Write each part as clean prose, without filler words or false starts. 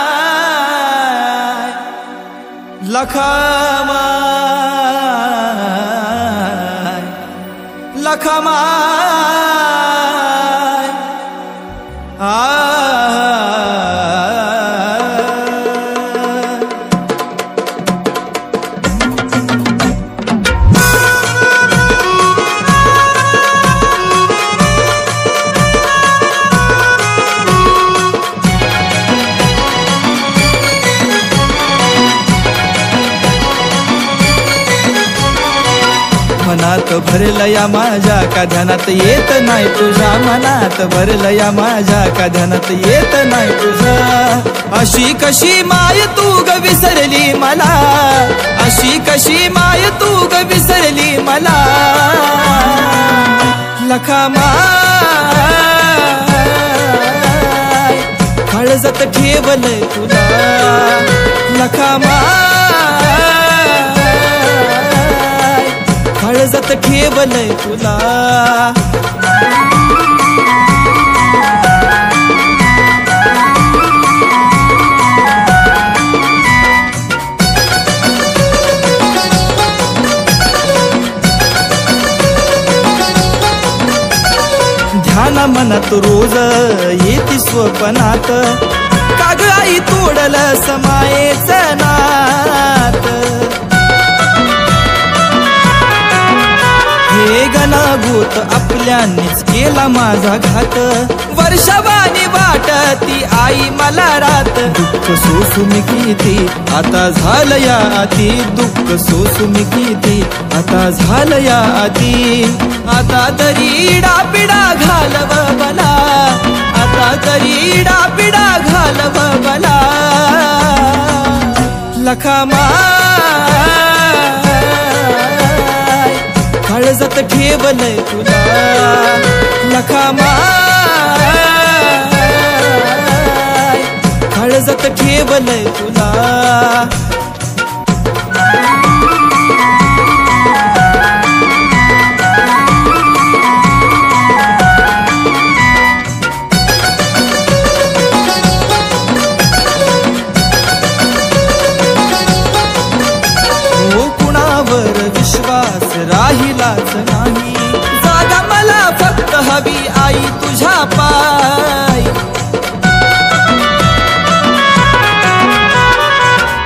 लखमाय लखमाय लखमाय मनात भरलं या माझ्या का ध्यानात येत नाही तुझ्या मनात भरलं या माझ्या का ध्यानात येत नाही तुझ्या अशी कशी माय तू ग विसरली मला अशी कशी माय तू ग विसरली मला लखमाय काळजात ठेवलंय तुला लखमाय काळजात ठेवलंय तुला ध्यान मनात रोज येती स्वप्नात काग आई तोडल समायेचं नात हे गणाभूत आपल्यानीच केला माझा घात वर्षावानी वाटती आई मला रात दुःख सोसून किती आता झालं या आती दुःख सोसून किती आता झालं या आती आता तरी डापिडा घालव मला आता तरी डापिडा घालव मला लखमाय काळजात ठेवलंय तुला लखमाय काळजात ठेवलंय तुला विश्वास राहिलाच नाही जागा मला फक्त हवी आई तुझ्या पाय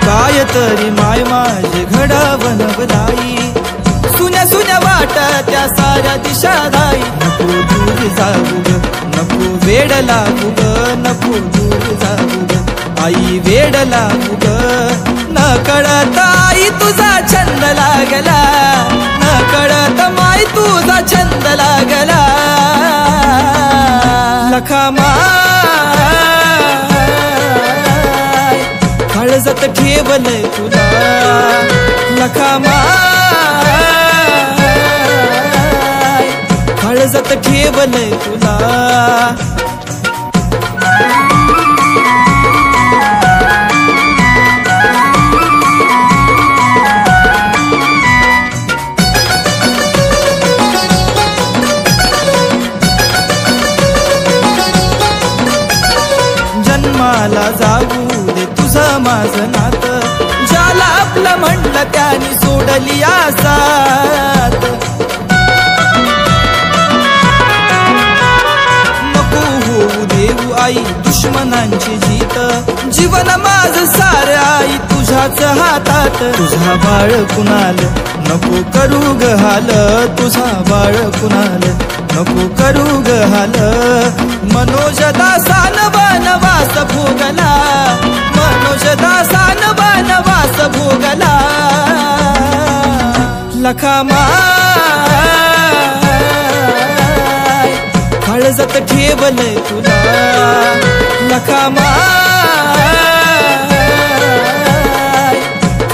काय तरी माय माझे घडवण बलाई सुन्या सुन्या वाट त्या साऱ्या दिशा दाई नको दूर जाऊ ग नको वेड लागू ग नको दूर जाऊ ग आई वेड लागू ग न कळत आई तुझा छंद लागला न कळत माय तुझा छंद लागला लखमाय काळजात ठेवलंय तुला लखमाय काळजात ठेवलंय तुला जन्माला जाऊ दे तुझं माझं नातं ज्याला आपलं म्हणलं त्याने सोडली आसात नको होऊ देऊ आई दुश्मनांची जीत जीवन माझं सारं आई तुझ्याच हातात तुझा बाळ कुणाल नको करू ग हाल तुझा बाळ कुणाल नको करू ग हाल मनोज दासान वनवास भोगला मनोज दासान वनवास भोगला लखमाय काळजात ठेवलंय तुला लखमाय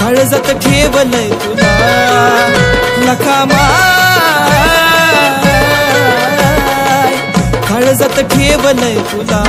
काळजात ठेवलंय तुला लखमाय काळजात ठेवलंय तुला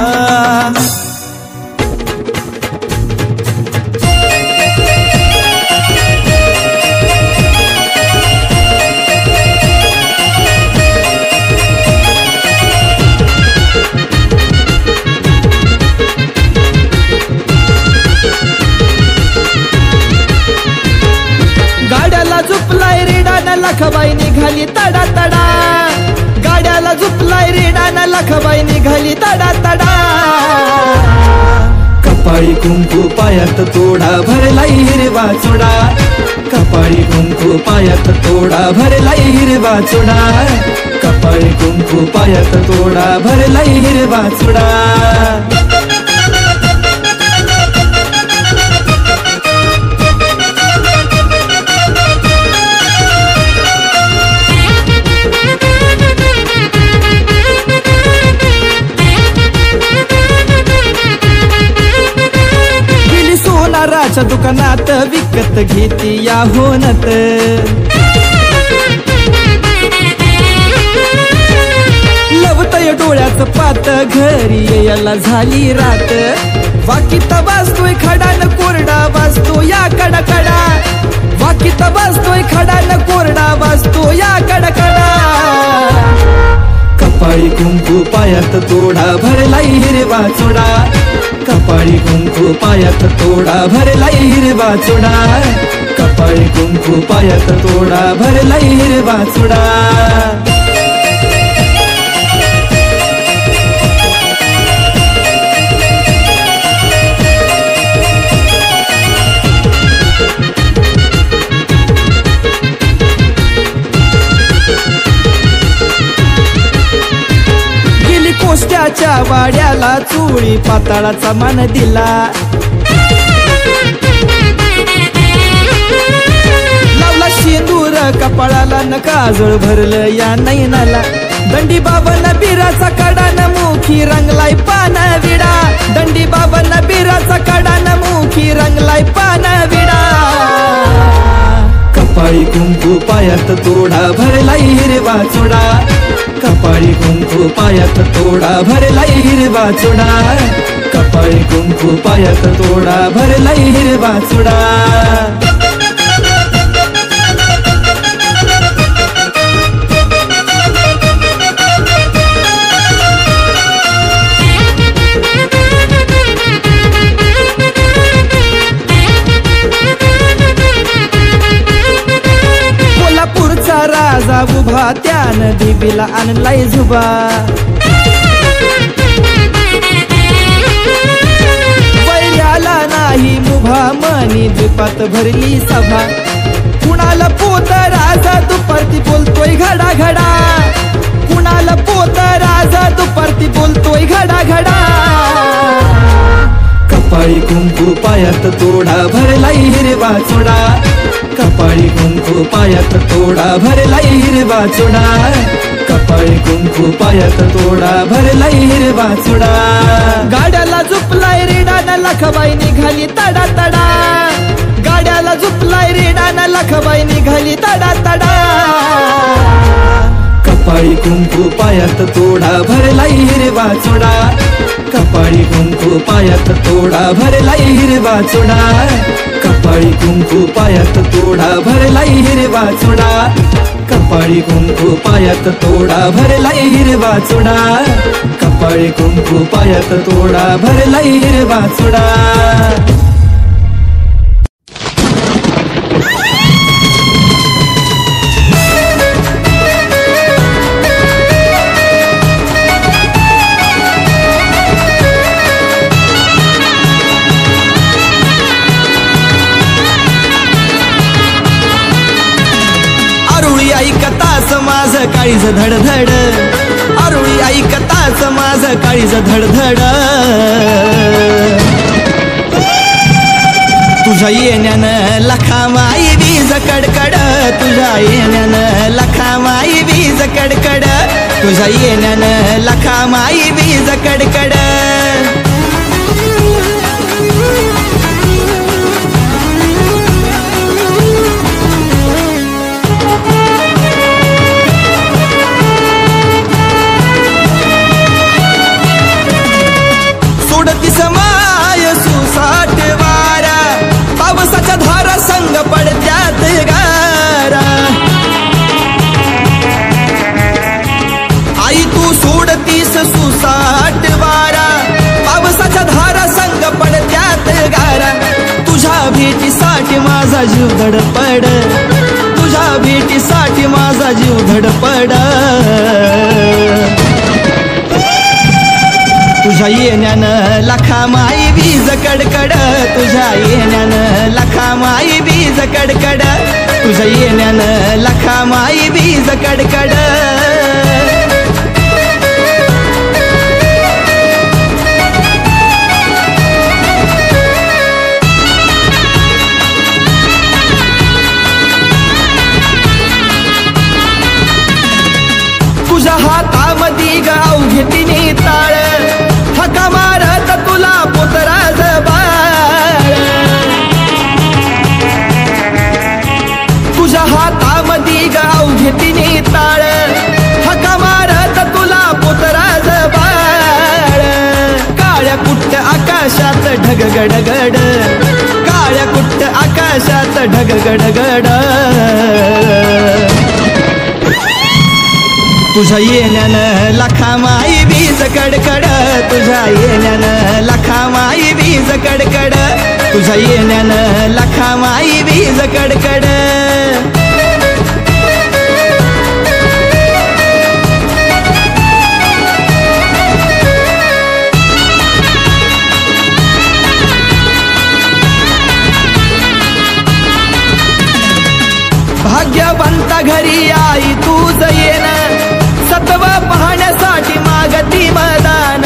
रेडानं लखबाई निघाली तडा तडा कपाळी कुंकू पायात तोडा भरलाई हिरवा चुडा कपाळी कुंकू पायात तोडा भरलाई हिरवा चुडा कपाळी कुंकू पायात तोडा भरलाई हिरवा चुडा सोनाराच्या दुकानात विकत घेती या होनत लवतय डोळ्याचं पात घरी याला झाली रात वाकीत वाजतोय खडान कोरडा वाजतो या कडकडा वाकीत वाजतोय खडान कोरडा वाजतो या कडकडा कपाळी कुंकू पायात तोडा भरलाई हिरवा चुडा कपाळी कुंकू पायात तोडा भरलाई हिरवा चुडा कपाळी कुंकू पायात तोडा भरलाई हिरवा चुडा कोष्ट्याच्या वाड्याला चुळी पाताळाचा मान दिला लावला शेंदूर कपाळाला न काजळ भरलं या नैनाला दंडी बाबांना बिराचा कडान मुखी रंगलाय पान विडा दंडी बाबांना बिराचा कडान मुखी रंगलाय पान विडा कपाळी कुंकू पायात तोडा भरलाई हिरवा चुडा कपाळी कुंकू पायात तोडा भरलाई हिरवा चुडा कपाळी कुंकू पायात तोडा भरलाई हिरवा चुडा राजा उभा त्यानं देवीला आणलाय झुबा वैर्याला नाही मुभा मनी द्वीपात भरली सभा कुणाला पोत राजा दुपारती बोलतोय घडा घडा कुणाला पोत राजा दुपारती बोलतोय घडा घडा कपाळी कुंकू पायात तोडा भरलाई हिरवा चुडा कपाळी कुंकू पायात तोडा भरलाई हिरवा चुडा कपाळी कुंकू पायात तोडा भरलाई हिरवा चुडा गाड्याला झुपलाय रेडानं लखबाई निघाली तडा तडा गाड्याला झुपलाय रेडानं लखबाई निघाली तडा तडा कपाळी कुंकू पायात तोडा भरलाई हिरवा चुडा कपाळी कुंकू पायात तोडा भरलाई हिरवा चुडा कपाळी कुंकू पायात तोडा भरलाई हिरवा चुडा कपाळी कुंकू पायात तोडा भरलाई हिरवा चुडा कपाळी कुंकू पायात तोडा भरलाई हिरवा चुडा ऐकताच माझ काळीज धडधड आरुळी ऐकताच माझ काळीज धडधड तुझ्या येण्यानं लखामाई वीज कडकड तुझ्या येण्यानं लखामाई वीज कडकड तुझ्या येण्यानं लखामाई वीज कडकड समाय सुसाट वारा पावसाच्या धारा संग पडत्यात गारा आई तू सोडतीस सुसाट वारा पावसाच्या धारा संग पडत्यात गारा तुझ्या भेटीसाठी माझा जीव धडपड तुझ्या भेटीसाठी माझा जीव धडपड येण्यानं लखा माई वीज कडकड, तुझ्या येण्यानं लखा माई वीज कडकड, तुझ्या येण्यानं लखा माई वीज कडकड. तुझ्या हातामधी गाव घेतीने ताळ, हका मारत तुला पुतराज बाळ. तुझ्या हातामधी गाव घेतीने ताळ, हका मारत तुला पुतराज बाळ. काळ्या कुट्ट आकाशात ढग गडगड, काळ्या कुट्ट आकाशात ढग गडगड. तुझ्या येण्यानं लखा माई वीज कडकड, तुझ्या येण्यानं लखा माई वीज कडकड, तुझ्या येण्यानं लखा माई वीज कडकड. भाग्यवंता घरी आई तुझ येण, सत्व पाहण्यासाठी मागती मदान.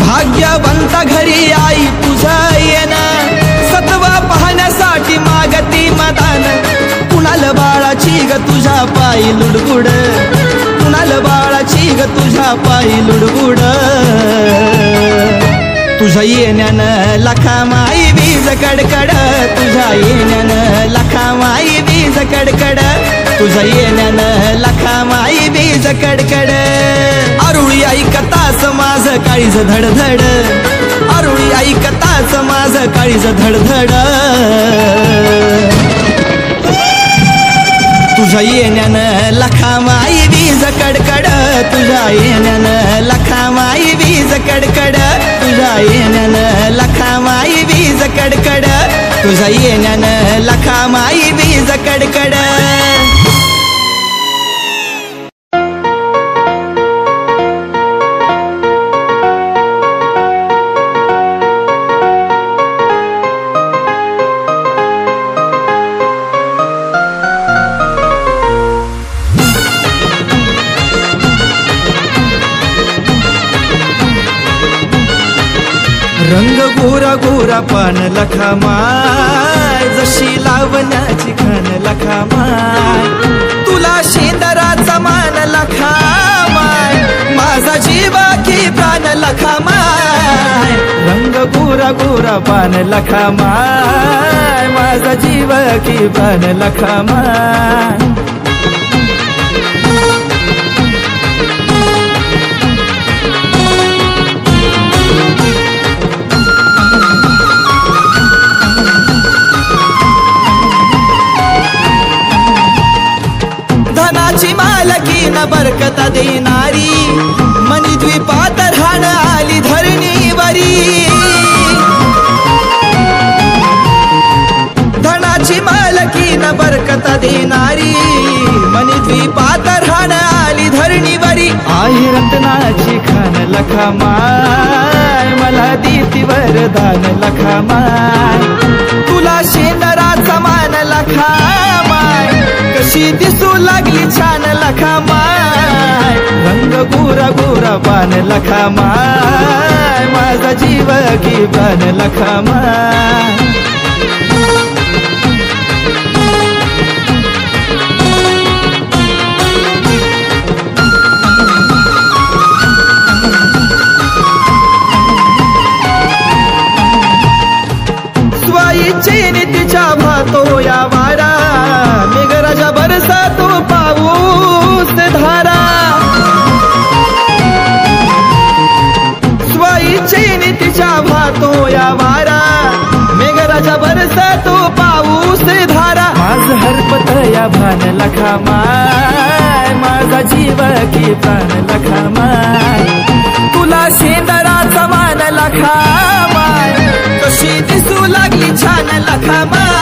भाग्यवंता घरी आई तुझा येण, सत्व पाहण्यासाठी मागती मदान. कुणाल बाळाची ग तुझ्या पायी लुडबुड, कुणाल बाळाची ग तुझ्या पायी लुडबुड. तुझ्या येण्यानं लखा माई वीज कडकड, तुझ्या येण्यानं लखा माई वीज कडकड, तुझ्या येण्यानं लखा माई वीज कडकड. आरुळी ऐकताच माझ काळीज धडधड, आरुळी ऐकताच माझ काळीज धडधड. तुझ्या येण्यानं लखा माई वीज कडकड, तुझ्या येण्यानं लखा माई वीज कडकड, तुझ्या येण्यानं लखा माई वीज कडकड, तुझ्या येण्यानं लखा माई वीज कडकड. रंग गोरा गोरा पान लखा माय, जशी लावण्याची खान लखा माय. तुला शेंदराचा मान लखा माय, माझा जीव की प्राण लखा माय. रंग गोरा गोरा पान लखा माय, माझा जीव की प्राण लखा माय. धनाची मालकी न बरकता देणारी, मणिद्वीपात राहण आली धरणीवरी. धनाची मालकी न बरकता देणारी, मणिद्वीपात राहण आली धरणीवरी. आहे रत्नाची खान लखा माय, मला देती वरदान लखा माय. तुला शेंदराचा मान लखा माय, कशी दिसू लागली छान लखा माय. रंग गोरा गोरा पान लखा माय, माझा जीव की प्राण लखा माय. स्वाईचे नीतीच्या भातो या वारा, मेघराजा बरसातो पाऊस धारा. स्वाईचे नीतीच्या भातो या वारा, मेघराजा बरसातो पाऊस धारा. माझ हरपत या भान लखा माय, माझा जीव की प्राण लखा माय. तुला शेंदराचा मान लखा माय, कशी दिसू लागली छान लखा माय.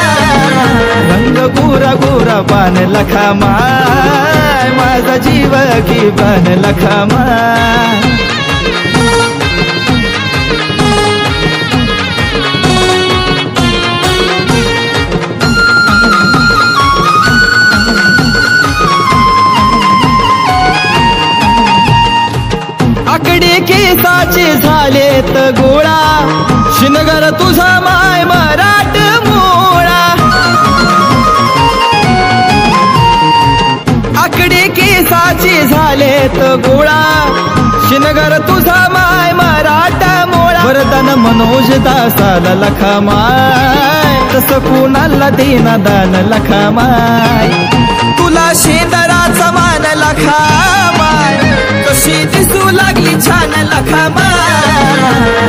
रंग गोरा गोरा पान लखा माय, माझा जीव की पण लखामाय. आकडे केसाचे झालेत गोळा, शिनगर तुझा माय मराठ मोळा. आकडे केसाचे झालेत गोळा, शिनगर तुझा माय मराठ मोळा. वरदान मनोज दासाला लखामाय, तसं कुणाला देना दान लखामाय. तुला शेंदराचा मान लखामाय, कशी दिसू लागली छान लखामाय.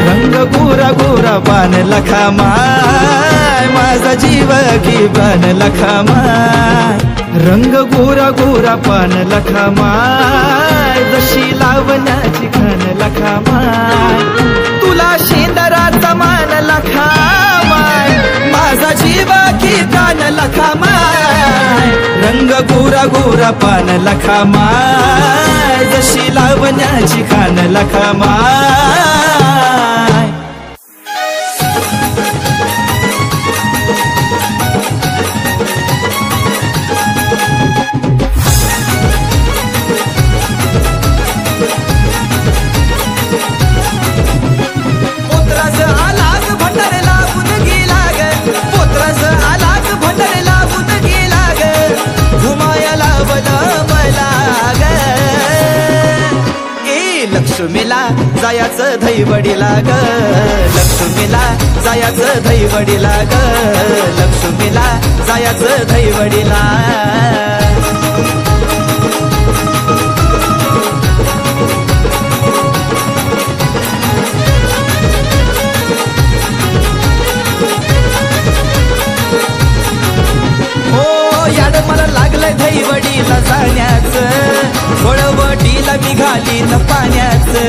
रंग गोरा गोरा पान लखामाय, माझा जीव की पान लखामाय. रंग गोरा गोरा पान लखामाय, जशी लावण्याची खान लखामाय. तुला शेंदराचा मान लखामाय, माझा जीव की कान लखामाय. रंग गोरा गोरा पान लखामाय, जशी लावण्याची खान लखामाय. पोत्रास आलाग भंडार लावून गेला ग, पोत्रास आलाग भंडार लावून गेला ग, घुमाया लावलं मला ग. ए लक्ष्मीला जायाचं धैवडीला ग, लक्ष्मीला जायाचं धैवडीला ग, लक्ष्मीला जायाचं धैवडीला. मला लागलंय धैवडीला जाण्याचं, वळवटीला निघाली न पाण्याचं.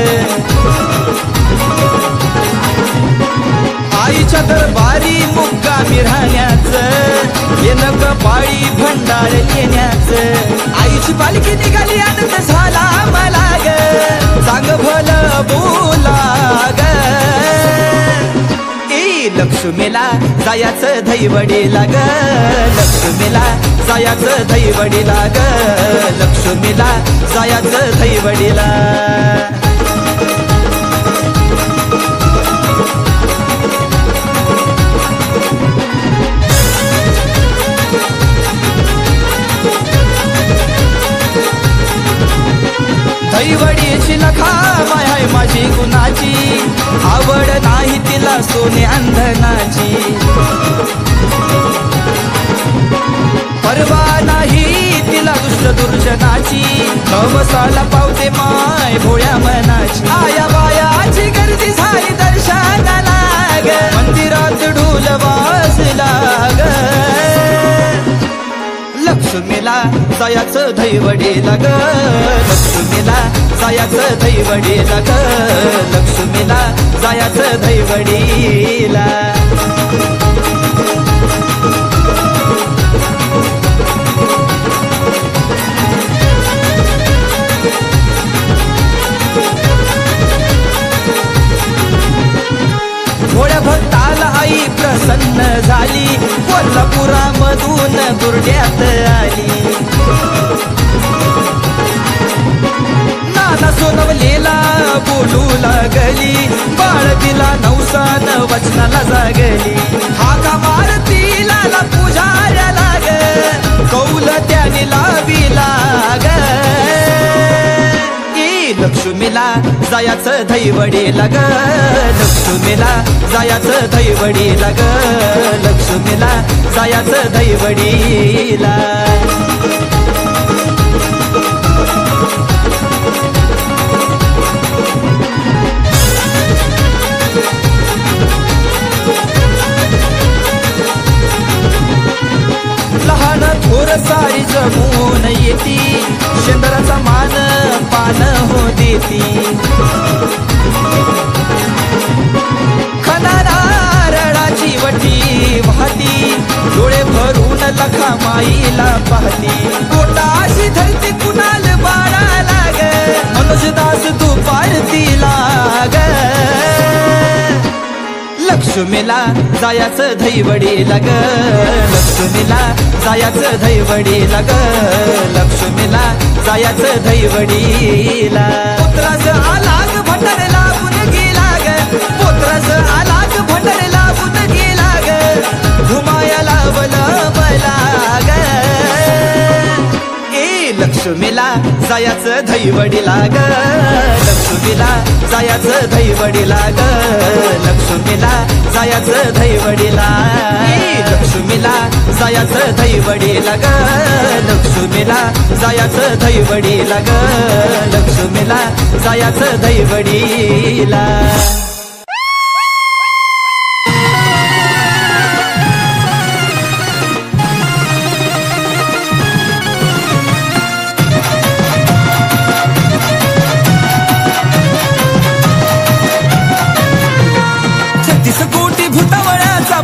आईच्या दरबारी मुक्कामी राहण्याचं, येणं कपाळी भंडार येण्याचं. आईची पालखी निघाली आनंद झाला मला ग, चांग भलं बोला ग. लक्ष्मीला जायाचं धैवडीला ग, लक्ष्मीला जायाचं धैवडीला ग, लक्ष्मीला जायाचं धैवडीला. धैवडीची लखामाय आहे माझी गुणाची, आवड नाही तिला सोने अंधनाची. परवा नाही तिला दुष्ट दुर्जनाची, नवसाला पावते माय भोळ्या मनाची. आया बायाची गर्दी झाली दर्शनाला ग, मंदिरात ढोल वाजला ग. लक्ष्मीला जायाचं धैवडीला ग, लक्ष्मीला जायाचं धैवडीला ग, लक्ष्मीला जायाचं धैवडीला. भोळ्या भक्ताला आई प्रसन्न झाली, कोल्हापुरामधून दुर्ड्यात आली. नाना सोनवलेला बोलू लागली, बाळ तिला नवसान वचनाला जागली. हाका मारतीला पुजाऱ्या लाग, कौल त्याने लाविला ग. लक्ष्मीला जायाचं धैवडीला ग, लक्ष्मीला जायाचं धैवडीला ग, लक्ष्मीला जायाचं धैवडीला. लहान थोर सारी जमून येती, शेंदराचा मान पान हो देती. खनाराची वटी वाहती, डोळे भरून लखामाईला पाहती. पोटाशी धरती कुणाल लक्ष्मीला जायाचं धैवडीला ग लक्ष्मीला जायाचं धैवडीला ग लक्ष्मीला जायाचं धैवडीला पुत्राच आलाग भंडार लावून गेला ग पुत्राच आलाग भंडार लावून गेला ग घुमाया लावलं मला ग लक्ष्मीला जायाचं धैवडीला ग लक्ष्मीला जायाचं धैवडीला ग लक्ष्मीला जायाचं धैवडीला लक्ष्मीला जायाचं धैवडीला ग लक्ष्मीला जायाचं धैवडीला ग लक्ष्मीला जायाचं धैवडीला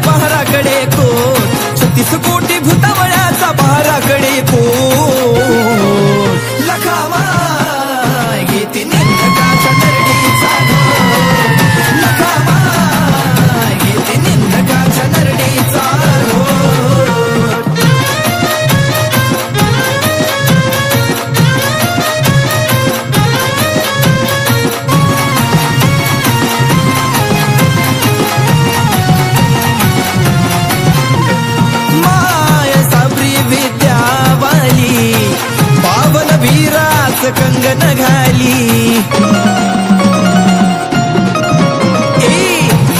पहाराकडे कोण 36 कोटी भूतावळ्याचा पहाराकडे कोण लखामाय घेते निंदकाच्या नरडीचा लखामाय घेते निंदकाच्या नरडीचा कंगन घाली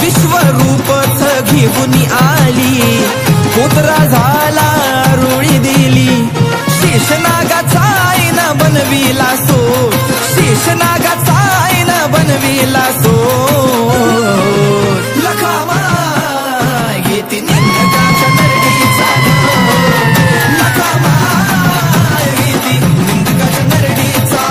विश्वरूप घेऊन आली पुत्रा झाला रुळी दिली शेषनागाचा आईन बनविला सो शेषनागाचा आईन बनविला सो लखामाय घेते निंदकाच्या नरडीचा लखामाय घेते निंदकाच्या नरडीचा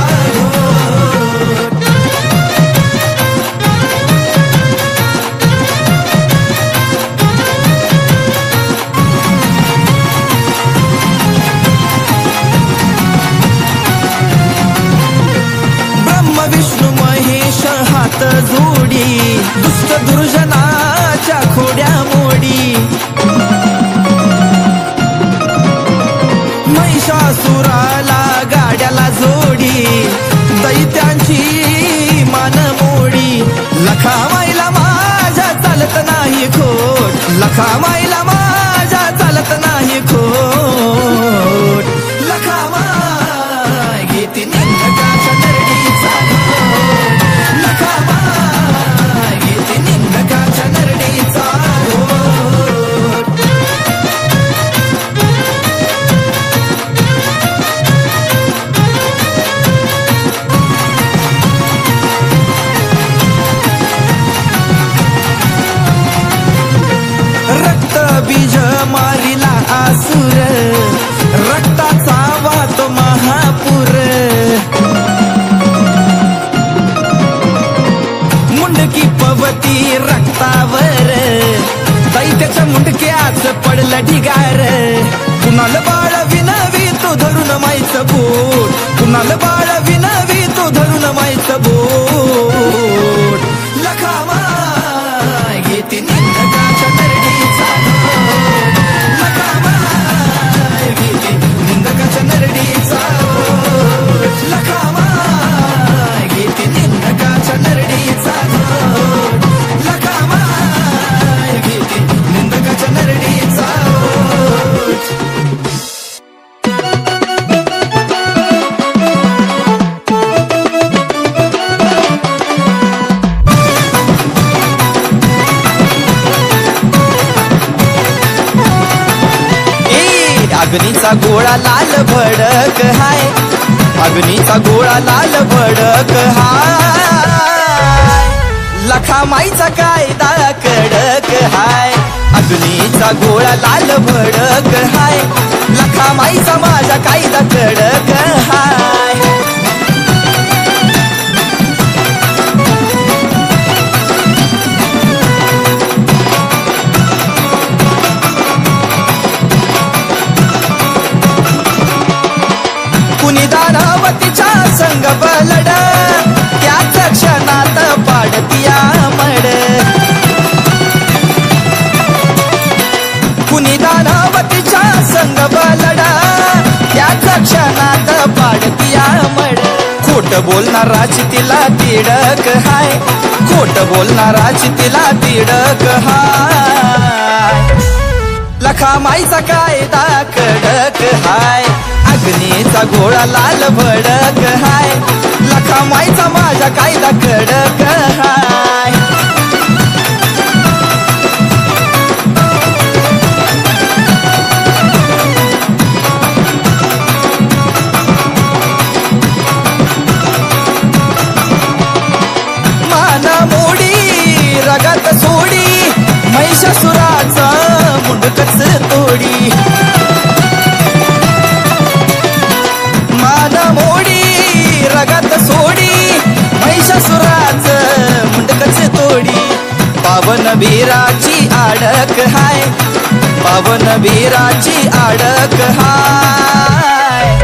विष्णू महेश हात जोडी दुष्ट दुर्जनाच्या खोड्या मोडी महिषासुराला गाड्याला जोडी दैत्यांची मान मोडी लखामाईला माझ्या चालत नाही खोट लखामाईला माझ्या चालत नाही खोट लखामाय घेते निंदकाच्या नरडीचा लखामाय घेते निंदकाच्या नरडीचा रक्त बीज मारिला आसुर रक्ताचा वाहतो महापूर मुंडकी पवती रक्तावर दैत्याच्या मुंडक्याच पडलं ढिगार कुणाल बाळ विनवी तो धरून मायचं बोट कुणाल बाळ विनवी तो धरून मायचं बोट लखामाय घेते निंदकाच्या नरडीचा लखामाय घेते निंदकाच्या नरडीचा लखामाय घेते निंदकाच्या नरडीचा लखामाय घेते निंदकाच्या नरडीचा अग्नीचा गोळा लाल भडक हाय अग्नीचा गोळा लाल भडक हाय लखामाईचा कायदा कडक हाय अग्नीचा गोळा लाल भडक हाय लखामाईचा माझा कायदा कडक हाय कुणी दानवतीच्या संग बलड त्याच क्षणात पाडतिया मड भानावतीच्या संग बलडा त्याचा क्षणात पाडतिया मड खोट बोलणाराची तिला तिडक हाय खोट बोलणाराची तिला तिडक हाय लखामाईचा कायदा कडक हाय अग्नीचा गोळा लाल भडक हाय लखामाईचा माझा कायदा कडक हाय रगत सोडी महिषासुराचं मुंडकच तोडी मान मोडी रगत सोडी महिषासुराचं मुंडकच तोडी पावन वीराची आडक हाय पावन वीराची आडक हाय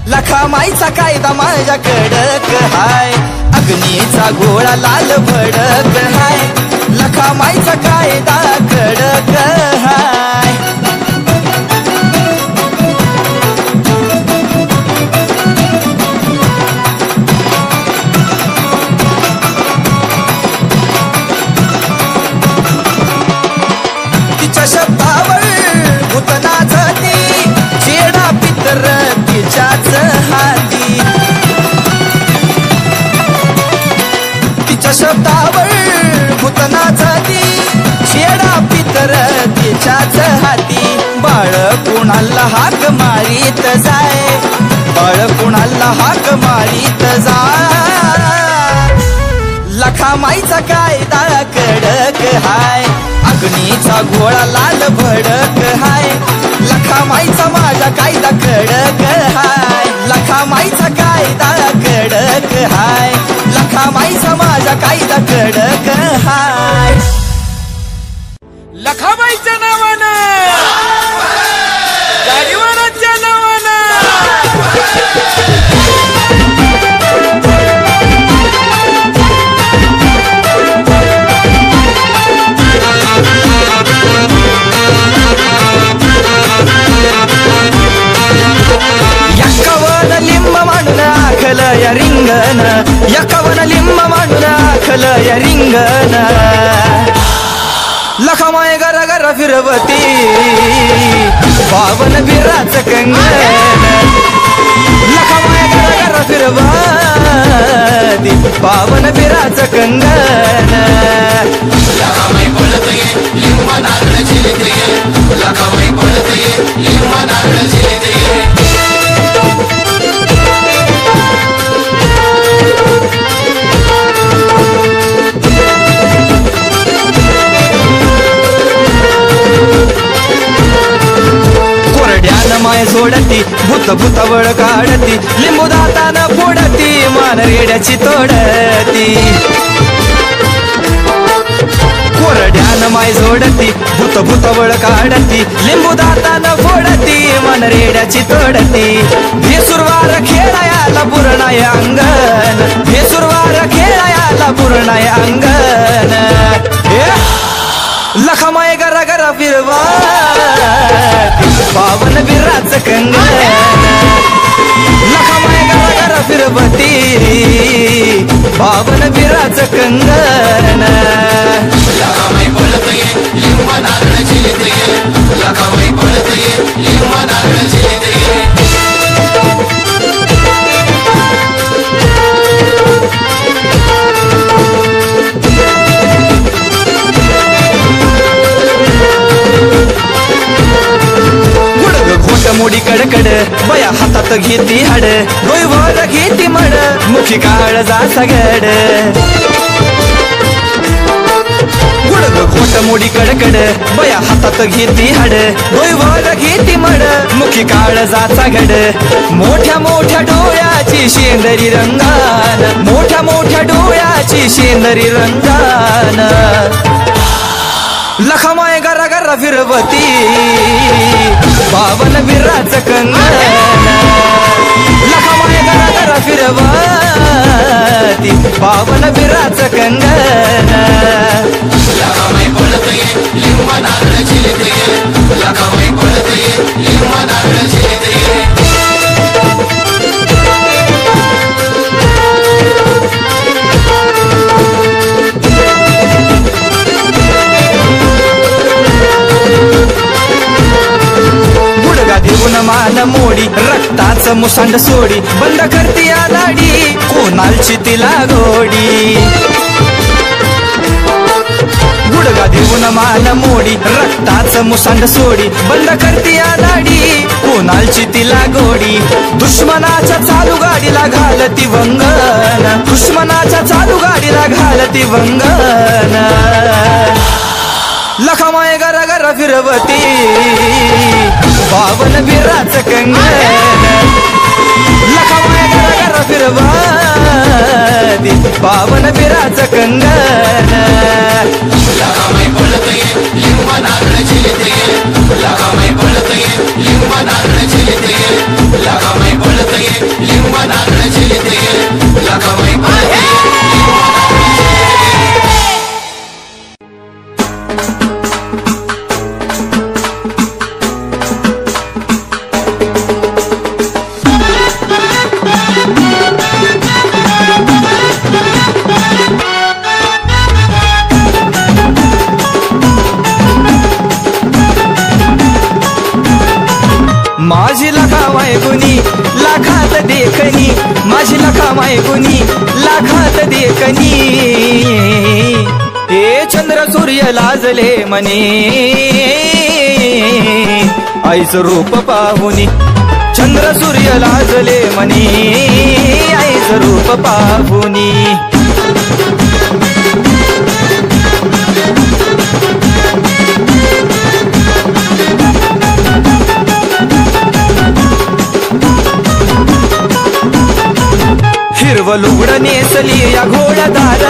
लखामाईचा कायदा माझ्या कडक हाय अग्नीचा गोळा लाल भडक हाय लखामाईचा कायदा कडक हाय तिच्या शब्दावर भूतना जाती चेडा पितर तिच्याच हाती शब्दावर भूतना जाती शेडा पितर तिच्याच हाती बाळ कुणाला हाक मारीत जाय बाळ कुणाला हाक मारीत जाय लखामाईचा कायदा कडक हाय अग्नीचा गोळा लाल भडक हाय लखामाईचा माझा कायदा कडक हाय लखामाईचा कायदा कडक हाय लखामाईचा माझा कायदा कडक हाय लखाबाईच्या नावानं गाडीवाराच्या नावानं यक्कवन लिंब मांडून आखल या रिंगण यक्कवन लिंब मांडून आखल या रिंगण लखामाई गर गर फिरवती पावन बिराच कंगन लखामाई गर गर फिरवती पावन बिराच कंगन लखामाई बोलते लिंब नारळ झिलते लखामाई बोलते लिंब नारळ झिलते माय सोडती भूत भूतावळ काढती लिंबू दातानं फोडती मान रेड्याची तोडती कोरड्यानं माय सोडती भूत भूतावळ काढती लिंबू दातानं फोडती मान रेड्याची तोडती भेसुरवार खेळायाला पुरणाय अंगण भेसुरवार खेळायाला पुरणाय अंगण लखामाई गरा गरा फिरवा पावन बिराच कंगन लखामाई गरा गरा फिरवती पावन बिराच कंगन लखामाई बोलते लिंब नारळ झिलते लखामाई बोलते लिंब नारळ झिलते मोडी कडकड बया हातात घेती हाड डोईवर घेती मड मुखी काळ जा सगड गुडग घोट मोडी कडकड बया हातात घेती हाड डोईवर घेती मड मुखी काळ जा सगड मोठ्या मोठ्या डोळ्याची शेंदरी रंगान मोठ्या मोठ्या डोळ्याची शेंदरी रंगान लखामाई गरा गरा फिरवती पावन बिराच कंगन लखामाई गरा गरा फिरवती पावन बिराच कंगन लखामाई बोलते लिंब नारळ झिलते लखामाई मुसांड सोडी बंद करती या दाढी कोणालची तिला गोडी गुडगा देऊन मान मोडी रक्ताचं मुसांड सोडी बंद करती या दाढी कोणालची तिला गोडी दुश्मनाच्या चालू गाडीला घालती वंगन दुश्मनाच्या चालू गाडीला घालती वंगन लखामाय गर गर फिरवती बावन बिराच कंगन लखामाय गर गर फिरवती बावन बिराच कंगन लगामाई पळतये लिंब नारळ चिलितये लगामाई पळतये लिंब नारळ चिलितये लगामाई पळतये लिंब नारळ चिलितये लगामाई पळतये माझी लखामाय गुनी लाखात देखनी माझी लखामाय गुनी लाखात देखनी हे चंद्र सूर्य लाजले मने आईचं रूप पाहुनी चंद्र सूर्य लाजले मने आईचं रूप पाहुनी हिरव लुगड नेसली या घोडदार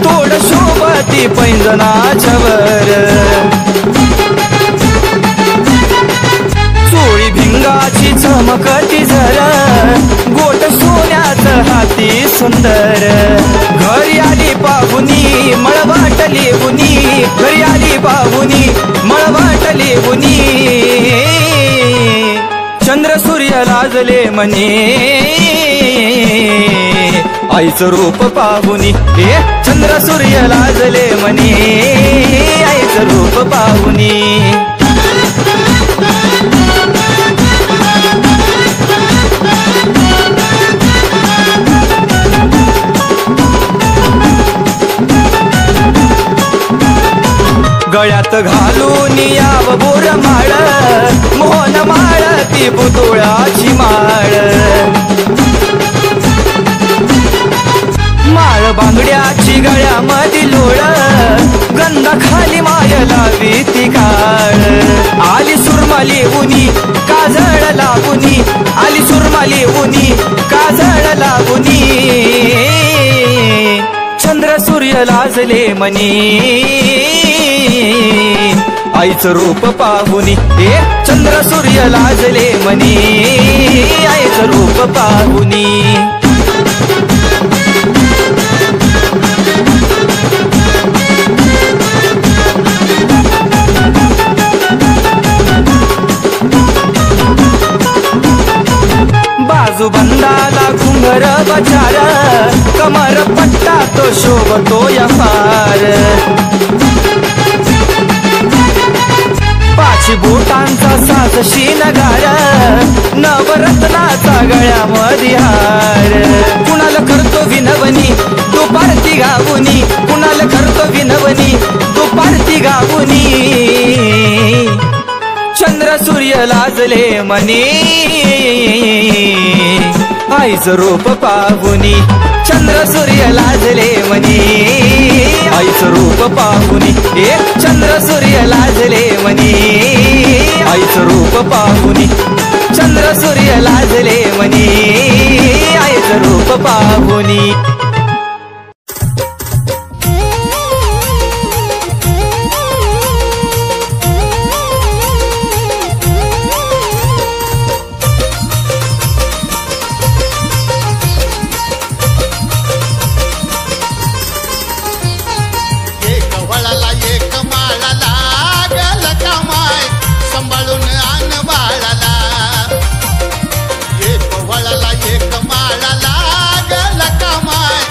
तोड शोभती पैंजनाच्या वर चोळी भिंगाची चमकती झर गोट सोन्याचं हाती सुंदर घरी आली पाहुनी मळवाटली बुनी घरी आली पाहुनी मळवाटली बुनी चंद्र सूर्य लाजले मने आईचं रूप पाहुनी हे चंद्र सूर्य लाजले मने आईचं रूप पाहुनी गळ्यात घालून याव बोर माळ मोहन माळ ती पुतळ्याची माळ माळ बांगड्याची गळ्यामध्ये लोळ गंध खाली माय लावी ती काळ आली सुरमाली उनी काजळ लागुनी आली सुरमाली उनी काजळ लागुनी चंद्र सूर्य लाजले मनी आईचं रूप पाहुनी हे चंद्र सूर्य लाजले मनी आईचं रूप पाहुनी बाजू बंदाला घुंगर बचार कमर पट्टा तो शोभतो या फार पाची बोटांचा साज शिनगार नवरत्नाचा गळ्यामध्ये हार कुणाला करतो विनवनी दुपारती गावुनी कुणाला करतो विनवनी दुपारती गावुनी चंद्र सूर्य लाजले मने आईचं रूप पाहुनी चंद्र सूर्य लाजले मने आईचं रूप पाहुनी हे चंद्र सूर्य लाजले मने आईचं रूप पाहुनी चंद्र सूर्य लाजले मने आईचं रूप पाहुनी एक माळाला गल कमाय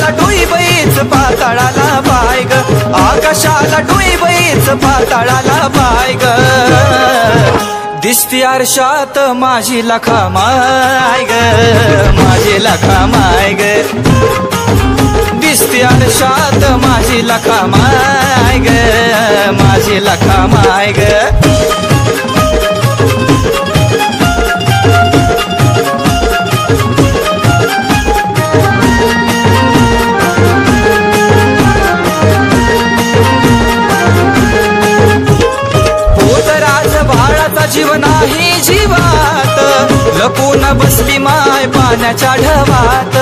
आकाशाला डोई बैच पाताळाला पाय ग, आकाशाला डोई बैच पाताळाला पाय ग. दिसती आरशात माझी लखा माय ग, माझी लखा माय ग. दिसती आरशात माझी लखा माय ग, माझी लखा माय ग. जीव नाही जीवात, लपून बसली माय पाण्याच्या ढवात.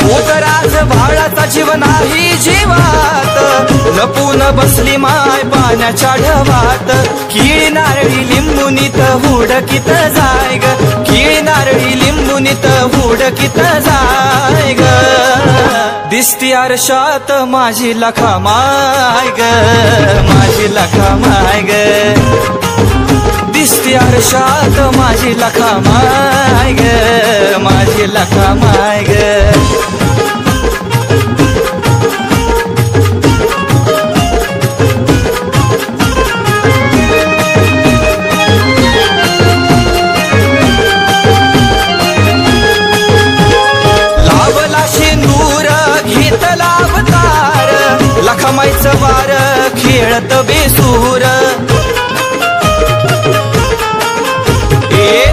पोतराज भाळाचा जीव नाही जीवात, लपून बसली माय पाण्याच्या ढवात. किळी नारळी लिंबुनीत हुडकीत जाय ग, किळी नारळी लिंबुनीत हुडकीत जाय ग. दिसती आरशात माझी लखा माय ग, माझी लखा माय ग. दिसती आरशात माझी लखा माय ग, माझी लखा माय ग. लखमाईचं वार खेळत बेसूर,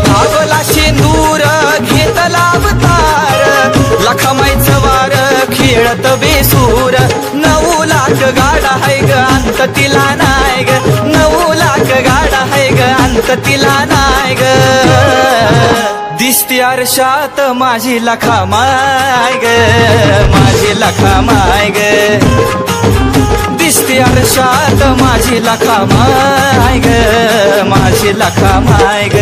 लागला शेंदूर घेतला अवतार. लखमाईचं वार खेळत बेसूर, 9 लाख गाडा हाय ग अंत तिला नाय ग, 9 लाख गाडा हाय ग अंत तिला नाय ग. दिसती आरशात माझी लखा माय ग, माझी लखा माय ग. दिसती आरशात माझी लखा माय ग, माझी लखा माय ग.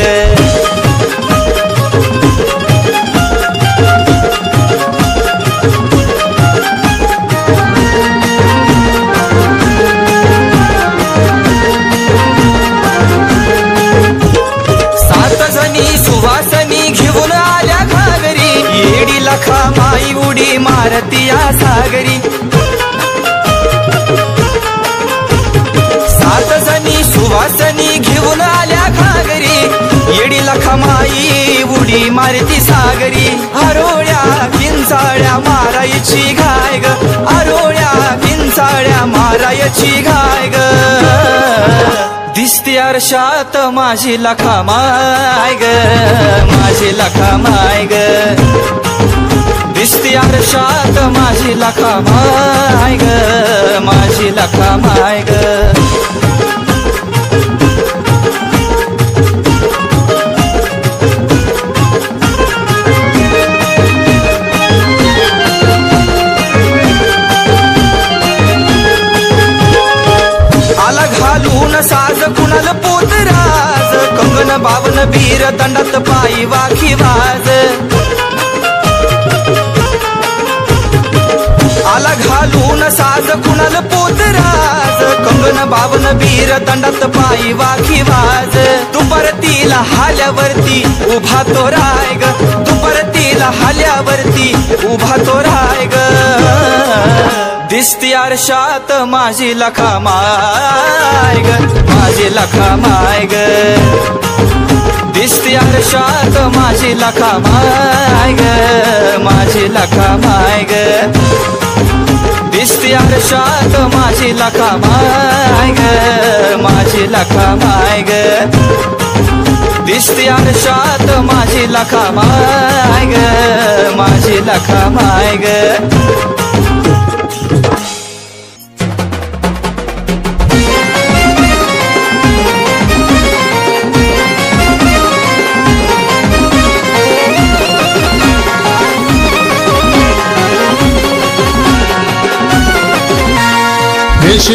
सुवासनी घेऊन आल्या घागरी, येडी लखा माई उडी मारती या सागरी. 7 जणी सुवासनी घेऊन आल्या घागरी, येडी लखा माई उडी मारती सागरी. आरोळ्या किंचाळ्या मारायची घाय ग, आरोळ्या किंचाळ्या मारायची घाय ग. दिसती आरशात माझी लखा माय ग, माझी लखा माय ग. दिसती आरशात माझी लखा माय ग, माझी लखा माय ग. आला घालून साज कुणाल पोतराज, कंगन बावन बीर दंडात पायी वाखी वाज. आला घालून साज कुणाल पोतराज, कंगन बावन बीर दंडात पायी वाखी वाज. दुपारतीला हाल्यावरती उभा तो राय ग, दुपारतीला हाल्यावरती उभा तो राय ग. दिसती आरशात माझी लखा माय ग, माझी लखा माय ग. दिसती आरशात माझी लखा माय ग, माझी लखा माय ग. दिसती आरशात माझी लखा माय ग, माझी लखा माय ग. दिसती आरशात माझी लखा माय ग, माझी लखा माय ग.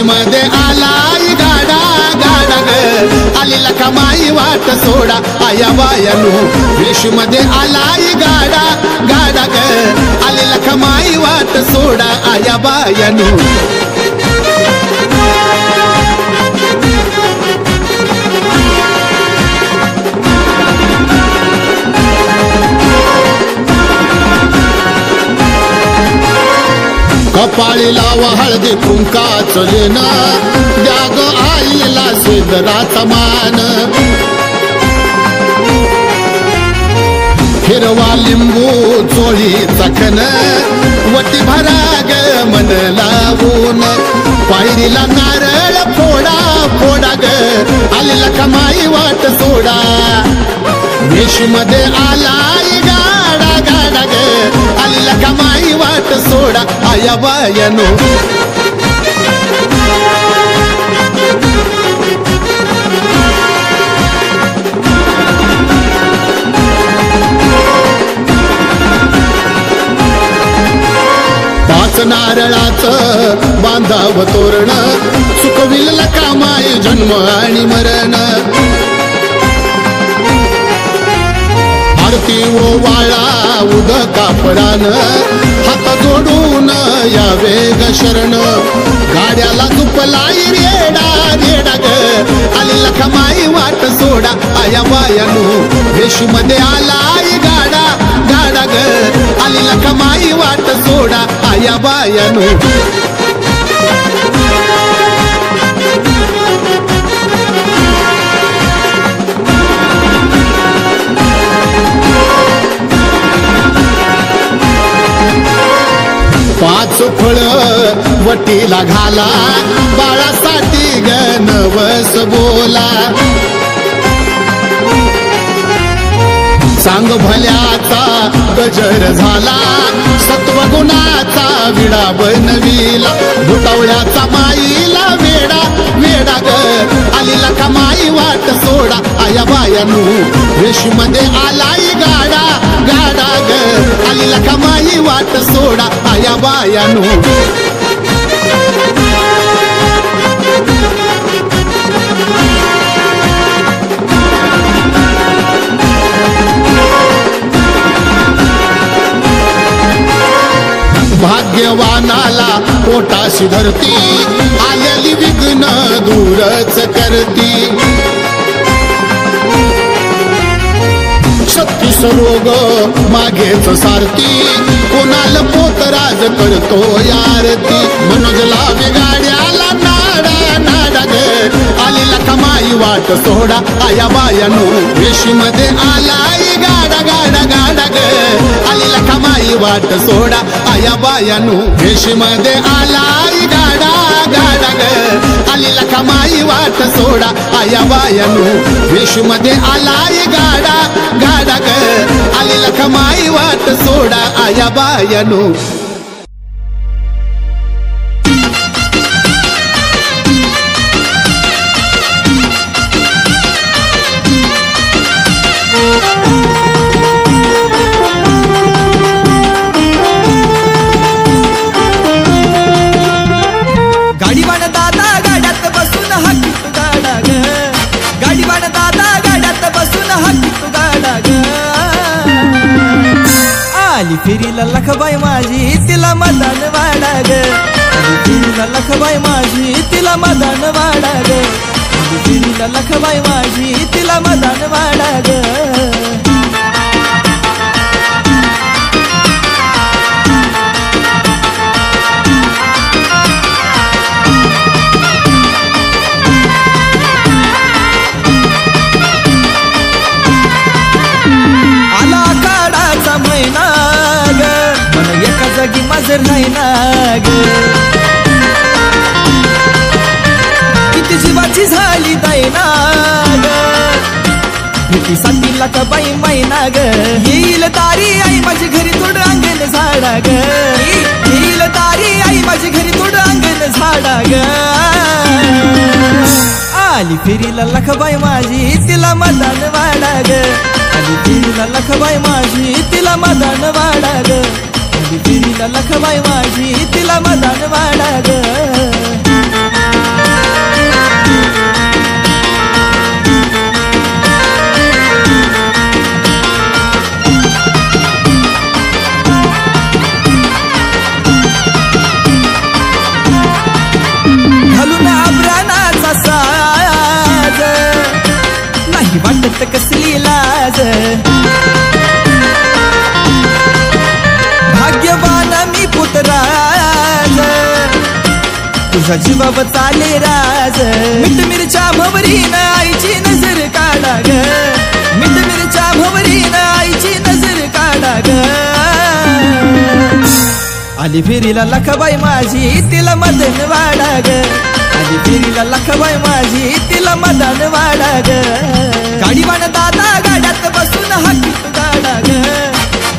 मध्ये आलाय गाडा गाडा ग, आली लखा माई वाट सोडा आया बायानो. मध्ये आलाय गाडा गाडा ग, आली लखा माई वाट सोडा आया बायानो. कपाळी लावा हळदी कुंकाचं लेणं द्या ग आईला सिद्धराचा मान हिरवा लिंबू चोळी चखन वटी भरा ग मन लावून पायरीला नारळ फोडा फोडा ग आलेला कमाई वाट सोडा वेशमध्ये आलाय गाडा गाडा ग आलेला कमाई वाट सोडा आया बायानो नारळाचं बांधाव तोरण सुखविल कामाई जन्म आणि मरण आरती ओवाळा उदका परान हात जोडून यावे ग शरण गाड्याला झुपलाई रेडा रेडा ग आलेला कमाई वाट सोडा आया बायानो वेशमध्ये आलाय गाडा गाडा ग आलेला कमाई वाट सोडा आया बायानो पाच फळ वटीला घाला बाळासाठी ग नवस बोला सांग भल्याचा गजर झाला सत्वगुणाचा विडा बनविला भुतावळ्याचा माईला वेडा वेडा ग आलीला कमाई वाट सोडा आया बायानो वेशमध्ये आलाय गाडा गाडा ग आलीला कमाई वाट सोडा आया बायानो भाग्यवानाला पोटाशी धरती आलेली विघ्न दूरच करती 36 रोग मागेच सारती कोणाला पोतराज करतो यारती मनोजला गाड्याला नाडा नाडा ग आलेला कमाई वाट सोडा आया बायानो वेशीमध्ये आलाय गाडा गाडा गाडा ग आलेला कमाई वाट सोडा आया बायानो वेशीमध्ये आलाय गाडा गाडा ग आलेला कमाई वाट सोडा आया बायानो वेशीमध्ये आलाय गाडा गाडा ग आलेला कमाई वाट सोडा आया बायानो फिरीला लखबाई माझी तिला मदान वाडा ग फिरीला लखबाई माझी तिला मदान वाडा ग फिरीला लखबाई माझी तिला मदान वाडा ग जागी माझर नाही ना ग किती जीवाची झाली दाई ना ग किती 7 लाख बाई महिना ग येईल तारी आई माझी घरी थोडं अंगण झाडा ग येईल तारी आई माझी घरी थोडं अंगण झाडा ग आली फिरीला लखबाई माझी तिला मदान वाडा ग आली फिरीला लखबाई माझी तिला मदान वाडा ग फिरीला लखबाई माझी तिला मदान वाडा ग घालून आभरणाचा साज नाही वाटत कसली लाज भाग्यवान मी पुतराज तुझा जीवाव चाले राज मीठ मिरच्या भवरीन आईची नजर काढा ग मीठ मिरच्या भवरीन आईची नजर काढा ग आली फेरीला लखाबाई माझी तिला मदन वाडा ग आली फेरीला लखाबाई माझी तिला मदन वाडा ग गाडीवान दादा गाड्यात बसून हाकीत गाडा ग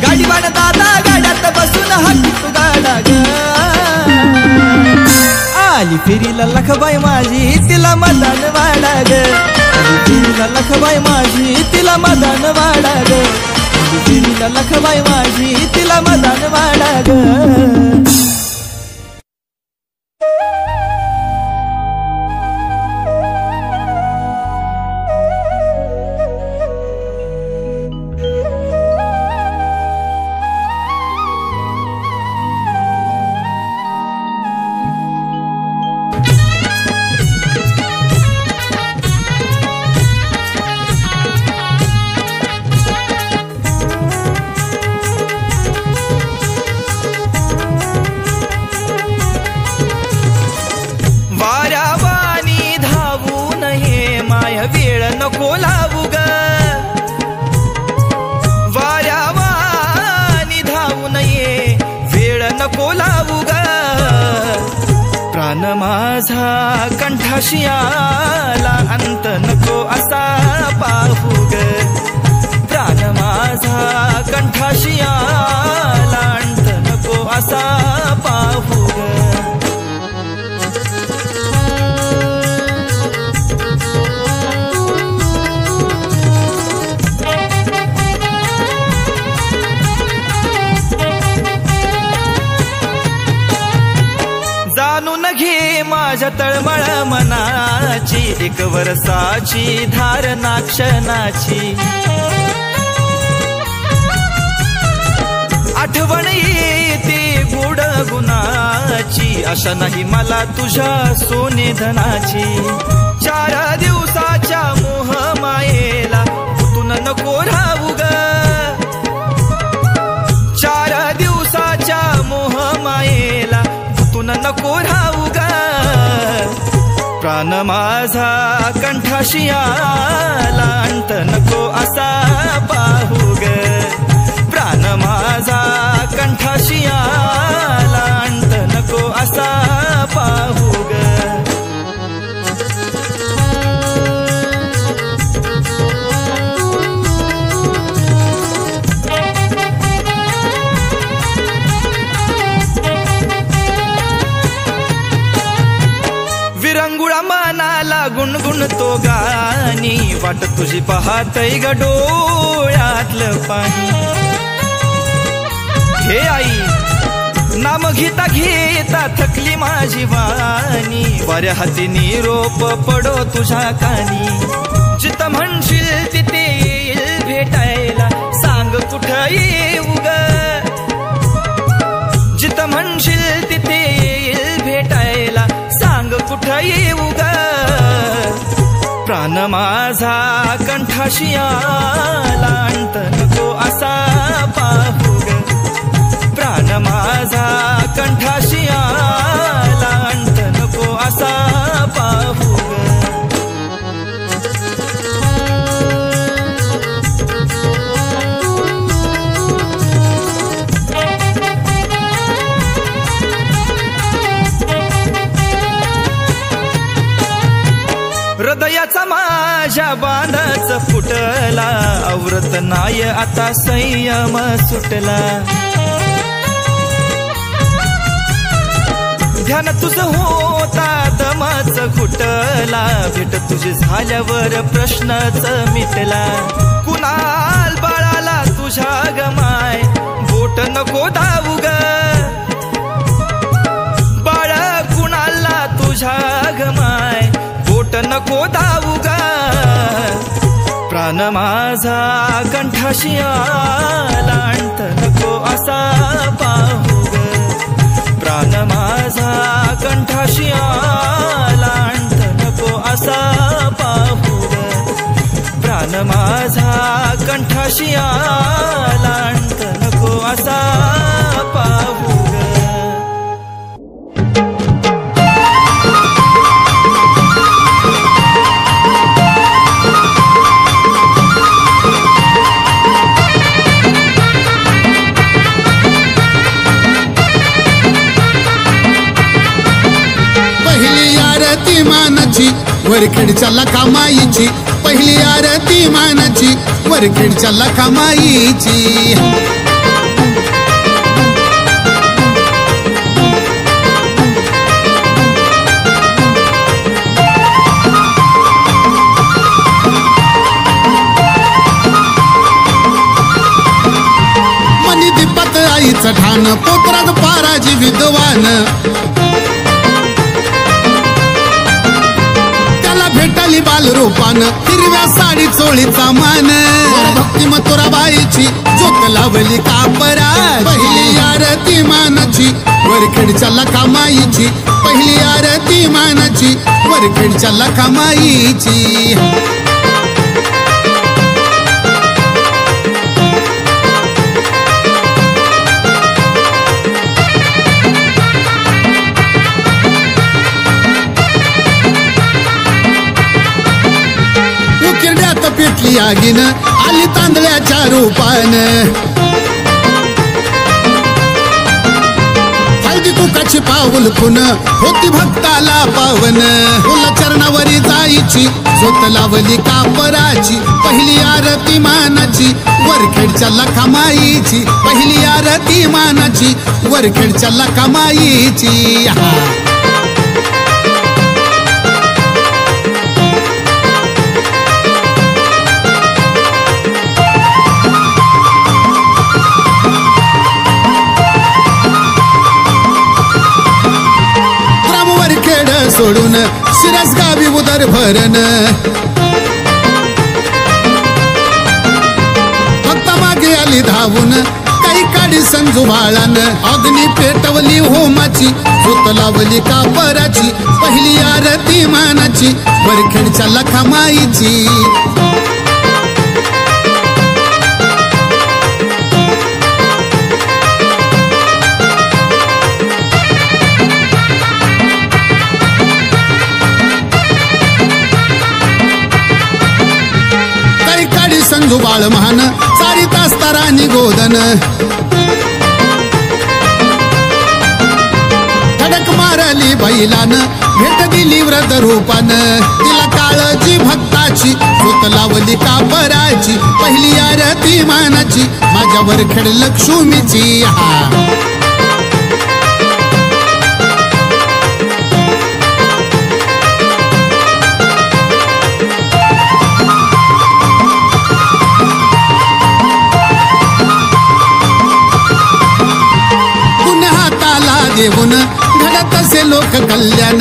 गाडीवान दादा गाड्यात बसून हाकीत गाडा ग आली फेरीला लखाबाई माझी तिला मदन वाडा ग आली फेरीला लखाबाई माझी तिला मदन वाडा ग आली फेरीला लखाबाई माझी तिला मदन वाडा ग नको लावू ग वाऱ्यावानी धावू नये वेळ नको लावू ग प्राण माझा कंठाशी आला अंत नको असा पाहू ग प्राण माझा कंठाशी आला अंत नको असा पाहू ग माझ्या तळमळ मनाची एक वर्षाची धारणा क्षणाची आठवण येते गोड गुणाची आशा नाही मला तुझ्या सोने धनाची 4 दिवसाच्या मोह मायेला गुंतून नको राहू ग 4 दिवसाच्या मोह मायेला गुंतून नको राहू ग प्राण माझा कंठाशी आला अंत नको असा पाहू ग प्राण माझा कंठाशी आला अंत नको असा पाहू ग विरंगुळा मनाला गुणगुणतो गाणी वाट तुझी पाहतय ग डोळ्यातलं पाणी हे आई नाम घेता घेता थकली माझी वाणी वाऱ्या हाती निरोप पडो तुझ्या कानी जित म्हणशील तिथे येईल भेटायला सांग कुठं येऊ ग जित म्हणशील तिथे येईल भेटायला सांग कुठं येऊ ग प्राण माझा कंठाशी आला अंत नको असा पाहू ग प्राण माझा कंठाशी आला अंत नको असा पाहू ग हृदयाचा माझ्या बांधाच फुटला आवरत नाय आता संयम सुटला ध्यान तुझ होता दमाच घुटला भेट तुझी झाल्यावर प्रश्नच मिटला कुणाल बाळाला तुझ्या गमाय बोट नको दावू ग बाळ कुणाला तुझ्या गमाय बोट नको दावू ग प्राण माझा कंठाशी आला अंत नको असा पाहू ग प्राण माझा कंठाशी आला अंत नको असा पाहू ग प्राण माझा कंठाशी आला अंत नको असा पाहू ग आरती मानाची वरखेडच्या लखामाईची पहिली आरती मानाची वरखेडच्या लखामाईची मणिदीपात आईचं ठाण पोत्रात पाराजी विद्वान भेटाली बालरूपान हिरव्या साडी चोळीचा मान भक्ती मथुराबाईची ज्योत लावली कापरा पहिली आरती मानाची वरखेडच्या लखामाईची पहिली आरती मानाची वरखेडच्या लखामाईची किरड्यात पेटली आगीन आली तांदळ्याच्या रूपान हळदी कुकाची पाऊल खुन होती भक्ताला पावन फुल चरणावरी जायची झोत लावली कापराची पहिली आरती मानाची वरखेडच्या लखामाईची पहिली आरती मानाची वरखेडच्या लखामाईची सोडून शिरस गावी उदर भरण फक्त मागे आली धावून काही काढी संजू बाळान अग्नी पेटवली होमाची झोत लावली कापराची पहिली आरती मानाची वरखेडच्या लखामाईची संजू बाळ महान चारी तास तारानी गोदन धडक मारली बैलान भेट दिली व्रत रूपान तिला काळजी भक्ताची झोत लावली कापराची पहिली आरती मानाची माझ्या वरखेड लक्ष्मीची देऊन घडत असे लोक कल्याण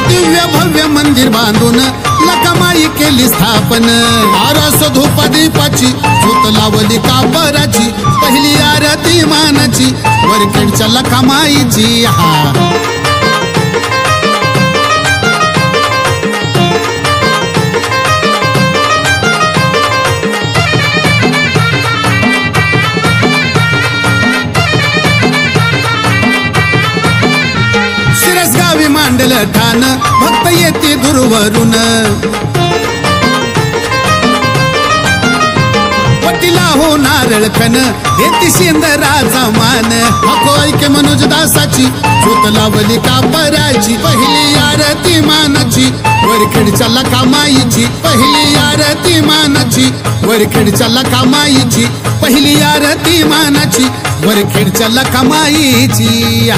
दिव्य भव्य मंदिर बांधून लखामाई केली स्थापन आरस धूप दीपाची झोत लावली कापराची पहिली आरती मानाची वरखेडच्या लखामाईची गावी मांडल ठाण भक्त येते दूरवरून पटीला हो नारळ खन येते शेंदराचा मान अको ऐके मनोज दासाची झोत लावली कापराची पहिली आरती मानाची वरखेडच्या लखामाईची पहिली आरती मानाची वरखेडच्या लखामाईची पहिली आरती मानाची वरखेडच्या लखामाईची